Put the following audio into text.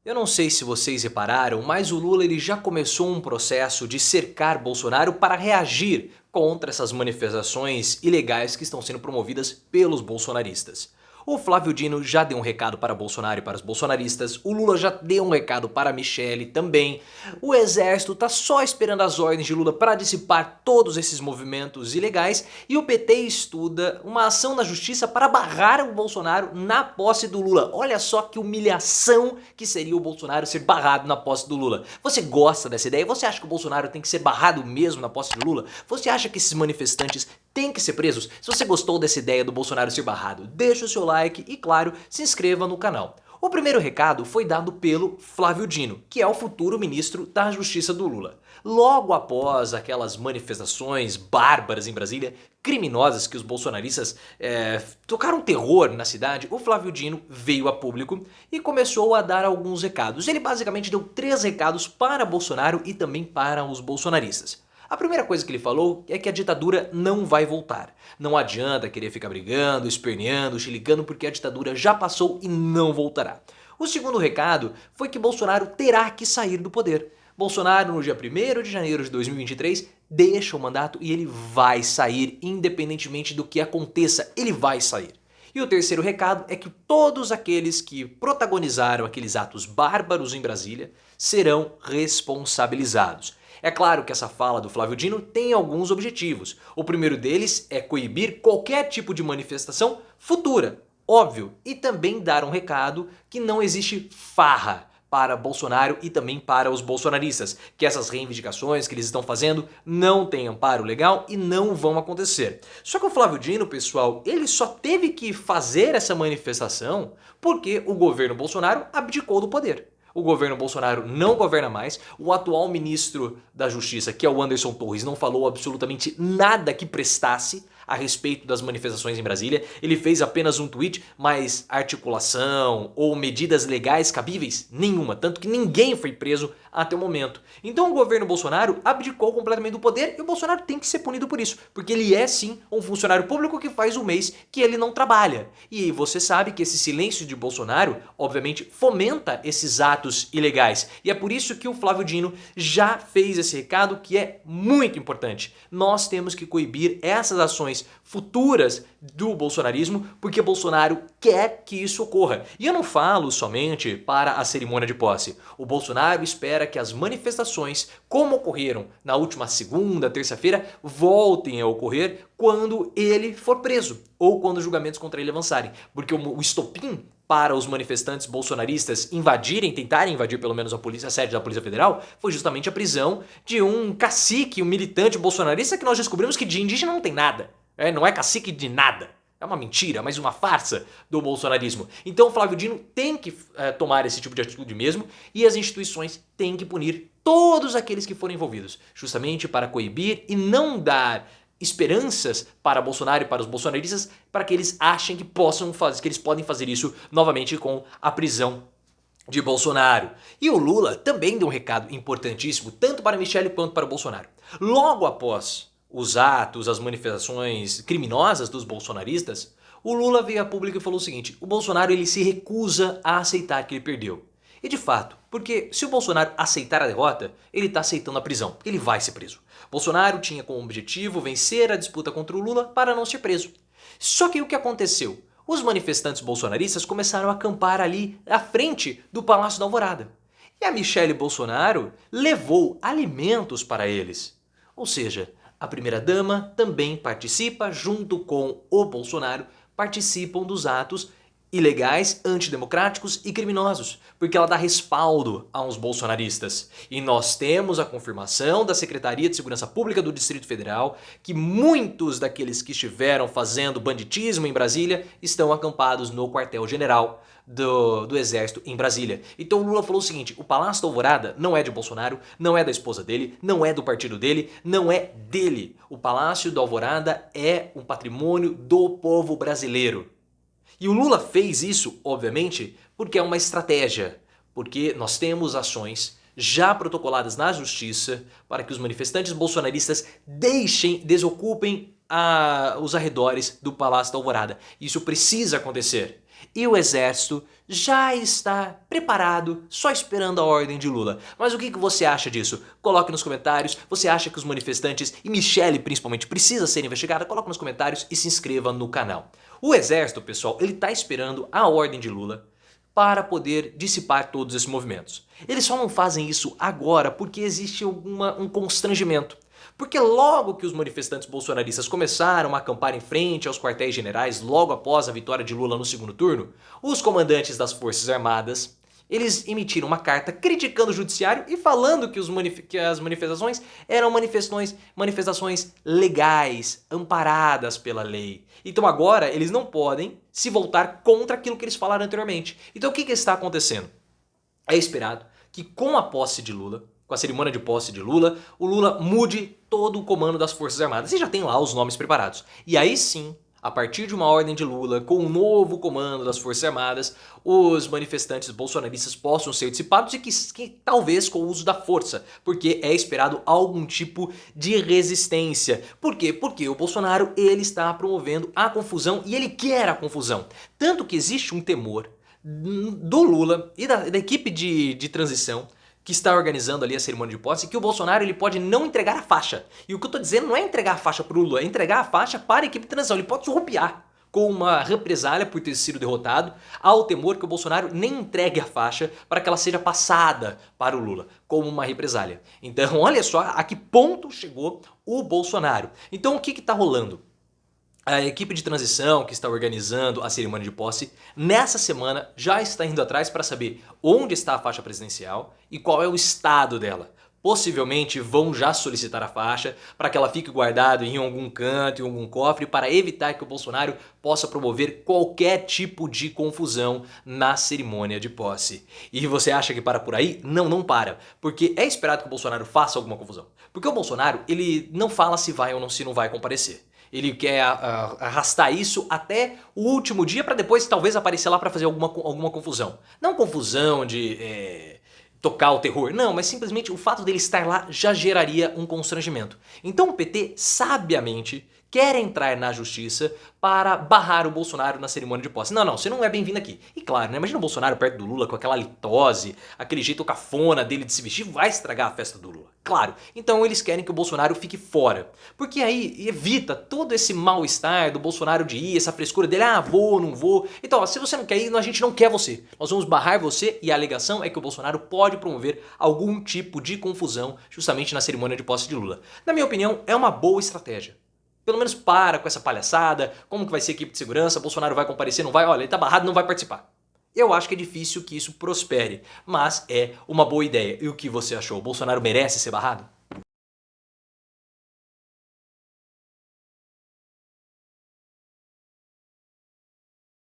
Eu não sei se vocês repararam, mas o Lula ele já começou um processo de cercar Bolsonaro para reagir contra essas manifestações ilegais que estão sendo promovidas pelos bolsonaristas. O Flávio Dino já deu um recado para Bolsonaro e para os bolsonaristas, o Lula já deu um recado para a Michelle também, o exército está só esperando as ordens de Lula para dissipar todos esses movimentos ilegais e o PT estuda uma ação na justiça para barrar o Bolsonaro na posse do Lula. Olha só que humilhação que seria o Bolsonaro ser barrado na posse do Lula. Você gosta dessa ideia? Você acha que o Bolsonaro tem que ser barrado mesmo na posse de Lula? Você acha que esses manifestantes têm que ser presos? Se você gostou dessa ideia do Bolsonaro ser barrado, deixa o seu like e, claro, se inscreva no canal. O primeiro recado foi dado pelo Flávio Dino, que é o futuro ministro da Justiça do Lula. Logo após aquelas manifestações bárbaras em Brasília, criminosas que os bolsonaristas tocaram terror na cidade, o Flávio Dino veio a público e começou a dar alguns recados. Ele basicamente deu 3 recados para Bolsonaro e também para os bolsonaristas. A primeira coisa que ele falou é que a ditadura não vai voltar. Não adianta querer ficar brigando, esperneando, chilicando, porque a ditadura já passou e não voltará. O segundo recado foi que Bolsonaro terá que sair do poder. Bolsonaro, no dia 1º de janeiro de 2023, deixa o mandato e ele vai sair, independentemente do que aconteça, ele vai sair. E o terceiro recado é que todos aqueles que protagonizaram aqueles atos bárbaros em Brasília serão responsabilizados. É claro que essa fala do Flávio Dino tem alguns objetivos. O primeiro deles é coibir qualquer tipo de manifestação futura, óbvio, e também dar um recado que não existe farra para Bolsonaro e também para os bolsonaristas, que essas reivindicações que eles estão fazendo não têm amparo legal e não vão acontecer. Só que o Flávio Dino, pessoal, ele só teve que fazer essa manifestação porque o governo Bolsonaro abdicou do poder. O governo Bolsonaro não governa mais, o atual ministro da Justiça, que é o Anderson Torres, não falou absolutamente nada que prestasse a respeito das manifestações em Brasília. Ele fez apenas um tweet, mas articulação ou medidas legais cabíveis? Nenhuma, tanto que ninguém foi preso até o momento. Então o governo Bolsonaro abdicou completamente do poder e o Bolsonaro tem que ser punido por isso, porque ele é sim um funcionário público que faz um mês que ele não trabalha. E você sabe que esse silêncio de Bolsonaro, obviamente, fomenta esses atos ilegais. E é por isso que o Flávio Dino já fez esse recado que é muito importante. Nós temos que coibir essas ações futuras do bolsonarismo, porque Bolsonaro quer que isso ocorra. E eu não falo somente para a cerimônia de posse. O Bolsonaro espera que as manifestações, como ocorreram na última segunda, terça-feira, voltem a ocorrer quando ele for preso ou quando os julgamentos contra ele avançarem. Porque o estopim para os manifestantes bolsonaristas invadirem, tentarem invadir pelo menos a sede da Polícia Federal, foi justamente a prisão de um cacique, um militante bolsonarista que nós descobrimos que de indígena não tem nada. Não é cacique de nada. É uma mentira, mas uma farsa do bolsonarismo. Então o Flávio Dino tem que tomar esse tipo de atitude mesmo e as instituições têm que punir todos aqueles que forem envolvidos, justamente para coibir e não dar esperanças para Bolsonaro e para os bolsonaristas para que eles achem que que eles podem fazer isso novamente com a prisão de Bolsonaro. E o Lula também deu um recado importantíssimo, tanto para Michelle quanto para Bolsonaro. Logo após os atos, as manifestações criminosas dos bolsonaristas, o Lula veio a público e falou o seguinte: o Bolsonaro ele se recusa a aceitar que ele perdeu. E de fato, porque se o Bolsonaro aceitar a derrota, ele está aceitando a prisão, ele vai ser preso. Bolsonaro tinha como objetivo vencer a disputa contra o Lula para não ser preso. Só que o que aconteceu? Os manifestantes bolsonaristas começaram a acampar ali à frente do Palácio da Alvorada. E a Michelle Bolsonaro levou alimentos para eles. Ou seja, a primeira-dama também participa, junto com o Bolsonaro, participam dos atos ilegais, antidemocráticos e criminosos, porque ela dá respaldo a uns bolsonaristas. E nós temos a confirmação da Secretaria de Segurança Pública do Distrito Federal que muitos daqueles que estiveram fazendo banditismo em Brasília estão acampados no quartel-general do Exército em Brasília. Então o Lula falou o seguinte: o Palácio da Alvorada não é de Bolsonaro, não é da esposa dele, não é do partido dele, não é dele. O Palácio da Alvorada é um patrimônio do povo brasileiro. E o Lula fez isso, obviamente, porque é uma estratégia, porque nós temos ações já protocoladas na justiça para que os manifestantes bolsonaristas desocupem os arredores do Palácio da Alvorada. Isso precisa acontecer. E o exército já está preparado, só esperando a ordem de Lula. Mas o que você acha disso? Coloque nos comentários. Você acha que os manifestantes, e Michelle principalmente, precisa ser investigada? Coloque nos comentários e se inscreva no canal. O exército, pessoal, ele está esperando a ordem de Lula para poder dissipar todos esses movimentos. Eles só não fazem isso agora porque existe um constrangimento. Porque logo que os manifestantes bolsonaristas começaram a acampar em frente aos quartéis generais logo após a vitória de Lula no segundo turno, os comandantes das Forças Armadas, eles emitiram uma carta criticando o judiciário e falando que as manifestações eram manifestações legais, amparadas pela lei. Então agora eles não podem se voltar contra aquilo que eles falaram anteriormente. Então o que está acontecendo? É esperado que com a posse de Lula, com a cerimônia de posse de Lula, o Lula mude todo o comando das Forças Armadas. E já tem lá os nomes preparados. E aí sim, a partir de uma ordem de Lula, com um novo comando das Forças Armadas, os manifestantes bolsonaristas possam ser dissipados e que talvez com o uso da força, porque é esperado algum tipo de resistência. Por quê? Porque o Bolsonaro ele está promovendo a confusão e ele quer a confusão. Tanto que existe um temor do Lula e da equipe de transição que está organizando ali a cerimônia de posse, que o Bolsonaro ele pode não entregar a faixa. E o que eu estou dizendo não é entregar a faixa para o Lula, é entregar a faixa para a equipe de transição. Ele pode surrupiar com uma represália por ter sido derrotado, ao temor que o Bolsonaro nem entregue a faixa para que ela seja passada para o Lula, como uma represália. Então olha só a que ponto chegou o Bolsonaro. Então o que está rolando? A equipe de transição que está organizando a cerimônia de posse, nessa semana já está indo atrás para saber onde está a faixa presidencial e qual é o estado dela. Possivelmente vão já solicitar a faixa para que ela fique guardada em algum canto, em algum cofre, para evitar que o Bolsonaro possa promover qualquer tipo de confusão na cerimônia de posse. E você acha que para por aí? Não, não para. Porque é esperado que o Bolsonaro faça alguma confusão. Porque o Bolsonaro, ele não fala se vai ou não, se não vai comparecer. Ele quer arrastar isso até o último dia para depois talvez aparecer lá para fazer alguma confusão. Não confusão de tocar o terror, não, mas simplesmente o fato dele estar lá já geraria um constrangimento. Então o PT, sabiamente, quer entrar na justiça para barrar o Bolsonaro na cerimônia de posse. Não, você não é bem-vindo aqui. E claro, né, imagina o Bolsonaro perto do Lula com aquela litose, aquele jeito cafona dele de se vestir, vai estragar a festa do Lula. Claro, então eles querem que o Bolsonaro fique fora. Porque aí evita todo esse mal-estar do Bolsonaro de ir, essa frescura dele, vou, não vou. Então, se você não quer ir, a gente não quer você. Nós vamos barrar você e a alegação é que o Bolsonaro pode promover algum tipo de confusão justamente na cerimônia de posse de Lula. Na minha opinião, é uma boa estratégia. Pelo menos para com essa palhaçada, como que vai ser a equipe de segurança, Bolsonaro vai comparecer, não vai, olha, ele tá barrado, não vai participar. Eu acho que é difícil que isso prospere, mas é uma boa ideia. E o que você achou? O Bolsonaro merece ser barrado?